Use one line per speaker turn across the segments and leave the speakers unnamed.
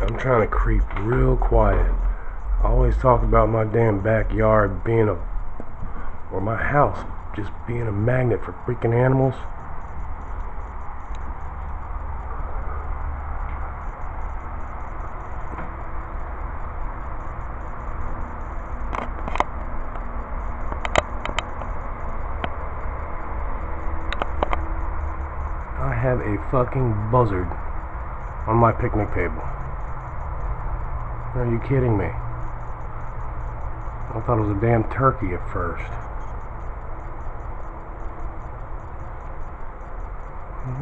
I'm trying to creep real quiet. I always talk about my damn backyard being or my house just being a magnet for freaking animals. I have a fucking buzzard on my picnic table. Are you kidding me? I thought it was a damn turkey at first.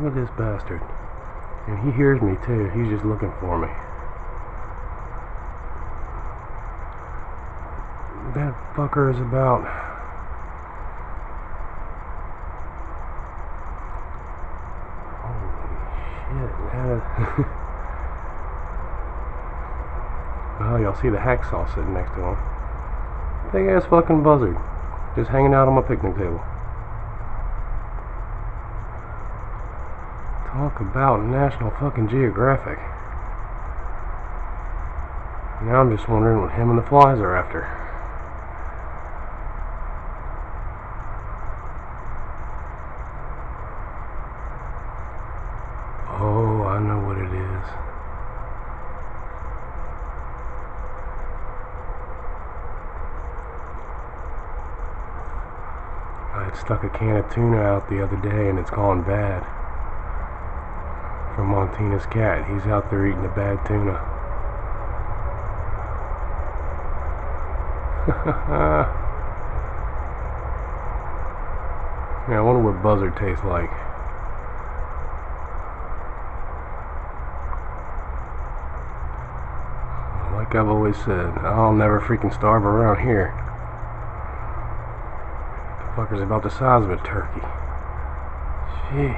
Look at this bastard. And he hears me too. He's just looking for me. That fucker is about... Holy shit, man. Well, y'all see the hacksaw sitting next to him. Big ass fucking buzzard. Just hanging out on my picnic table. Talk about National fucking Geographic. Now I'm just wondering what him and the flies are after. Oh, I know what it is. I had stuck a can of tuna out the other day and it's gone bad. From Montina's cat. He's out there eating the bad tuna. Yeah, I wonder what buzzard tastes like. Like I've always said, I'll never freaking starve around here. The fucker's about the size of a turkey. Jeez.